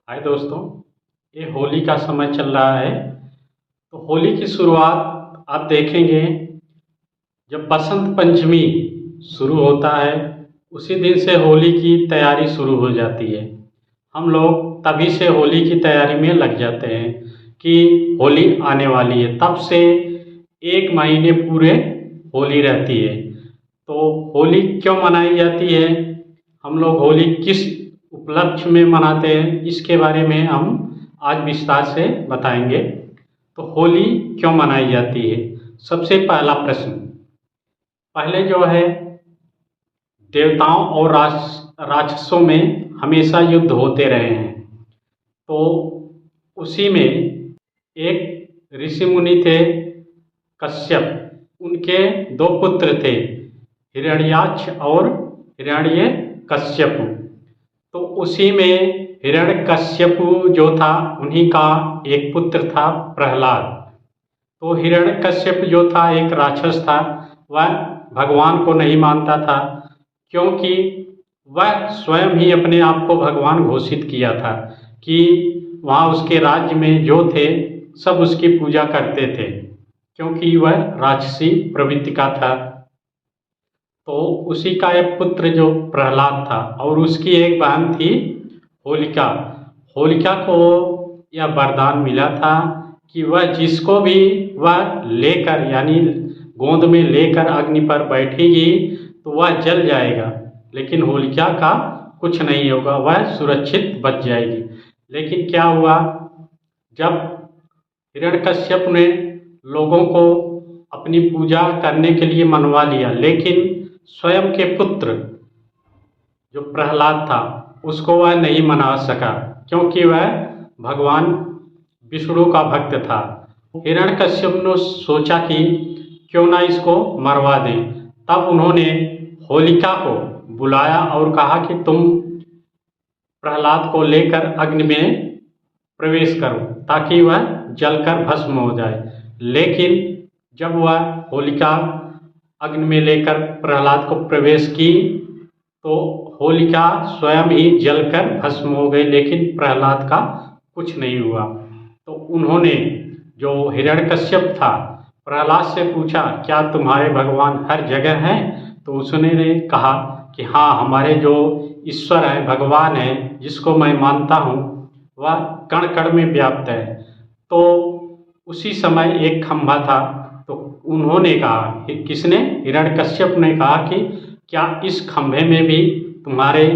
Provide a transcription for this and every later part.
हाय दोस्तों, ये होली का समय चल रहा है। तो होली की शुरुआत आप देखेंगे जब बसंत पंचमी शुरू होता है, उसी दिन से होली की तैयारी शुरू हो जाती है। हम लोग तभी से होली की तैयारी में लग जाते हैं कि होली आने वाली है। तब से एक महीने पूरे होली रहती है। तो होली क्यों मनाई जाती है, हम लोग होली किस उपलक्ष्य में मनाते हैं, इसके बारे में हम आज विस्तार से बताएंगे। तो होली क्यों मनाई जाती है, सबसे पहला प्रश्न। पहले जो है, देवताओं और राक्षसों में हमेशा युद्ध होते रहे हैं। तो उसी में एक ऋषि मुनि थे, कश्यप। उनके दो पुत्र थे, हिरण्याक्ष और हिरण्यकश्यप। तो उसी में हिरण्यकश्यप जो था, उन्हीं का एक पुत्र था प्रहलाद। तो हिरण्यकश्यप जो था एक राक्षस था। वह भगवान को नहीं मानता था, क्योंकि वह स्वयं ही अपने आप को भगवान घोषित किया था कि वहाँ उसके राज्य में जो थे सब उसकी पूजा करते थे, क्योंकि वह राक्षसी प्रवृत्ति का था। तो उसी का एक पुत्र जो प्रहलाद था, और उसकी एक बहन थी होलिका। होलिका को यह वरदान मिला था कि वह जिसको भी वह लेकर, यानी गोंद में लेकर अग्नि पर बैठेगी तो वह जल जाएगा, लेकिन होलिका का कुछ नहीं होगा, वह सुरक्षित बच जाएगी। लेकिन क्या हुआ, जब हिरण्यकश्यप ने लोगों को अपनी पूजा करने के लिए मनवा लिया, लेकिन स्वयं के पुत्र जो प्रहलाद था उसको वह नहीं मना सका, क्योंकि वह भगवान विष्णु का भक्त था। हिरण्यकश्यप ने सोचा कि क्यों ना इसको मरवा दें। तब उन्होंने होलिका को बुलाया और कहा कि तुम प्रहलाद को लेकर अग्नि में प्रवेश करो, ताकि वह जलकर भस्म हो जाए। लेकिन जब वह होलिका अग्नि में लेकर प्रहलाद को प्रवेश की तो होलिका स्वयं ही जलकर भस्म हो गई, लेकिन प्रहलाद का कुछ नहीं हुआ। तो उन्होंने, जो हिरण्यकश्यप था, प्रहलाद से पूछा, क्या तुम्हारे भगवान हर जगह हैं? तो उसने कहा कि हाँ, हमारे जो ईश्वर है, भगवान है, जिसको मैं मानता हूँ, वह कण कण में व्याप्त है। तो उसी समय एक खंभा था। तो उन्होंने कहा, किसने? हिरण्यकश्यप ने कहा कि क्या इस खंभे में भी तुम्हारे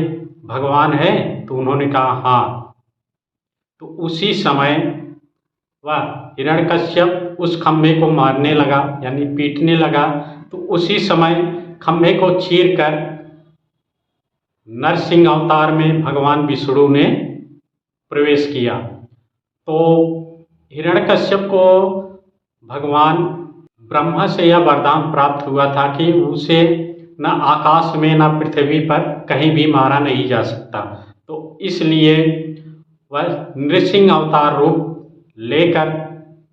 भगवान है? तो उन्होंने कहा हाँ। तो उसी समय वह हिरण्यकश्यप उस खंभे को मारने लगा, यानी पीटने लगा। तो उसी समय खंभे को चीरकर नरसिंह अवतार में भगवान विष्णु ने प्रवेश किया। तो हिरण्यकश्यप को भगवान ब्रह्मा से यह वरदान प्राप्त हुआ था कि उसे न आकाश में न पृथ्वी पर कहीं भी मारा नहीं जा सकता। तो इसलिए वह नृसिंह अवतार रूप लेकर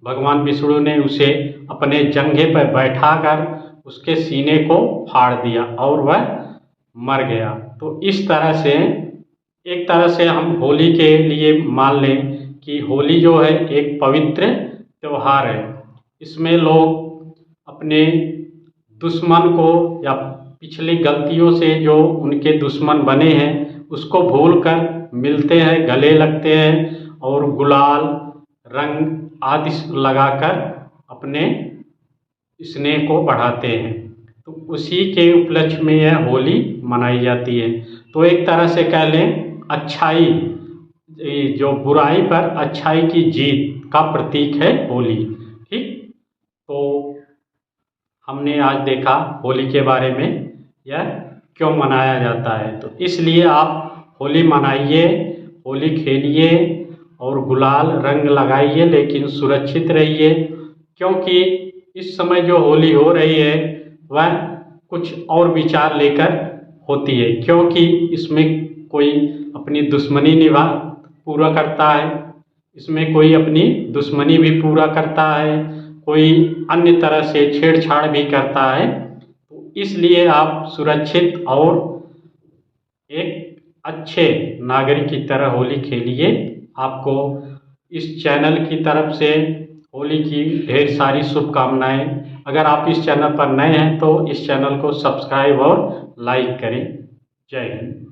भगवान विष्णु ने उसे अपने जंघे पर बैठाकर उसके सीने को फाड़ दिया और वह मर गया। तो इस तरह से, एक तरह से हम होली के लिए मान लें कि होली जो है एक पवित्र त्यौहार है। इसमें लोग अपने दुश्मन को या पिछली गलतियों से जो उनके दुश्मन बने हैं उसको भूलकर मिलते हैं, गले लगते हैं और गुलाल, रंग आदि लगाकर अपने स्नेह को बढ़ाते हैं। तो उसी के उपलक्ष्य में यह होली मनाई जाती है। तो एक तरह से कह लें, अच्छाई, जो बुराई पर अच्छाई की जीत का प्रतीक है होली। ठीक, तो हमने आज देखा होली के बारे में, यह क्यों मनाया जाता है। तो इसलिए आप होली मनाइए, होली खेलिए और गुलाल रंग लगाइए, लेकिन सुरक्षित रहिए, क्योंकि इस समय जो होली हो रही है वह कुछ और विचार लेकर होती है, क्योंकि इसमें कोई अपनी दुश्मनी पूरा करता है, इसमें कोई अपनी दुश्मनी भी पूरा करता है, कोई अन्य तरह से छेड़छाड़ भी करता है। तो इसलिए आप सुरक्षित और एक अच्छे नागरिक की तरह होली खेलिए आपको इस चैनल की तरफ से होली की ढेर सारी शुभकामनाएं। अगर आप इस चैनल पर नए हैं तो इस चैनल को सब्सक्राइब और लाइक करें। जय हिंद।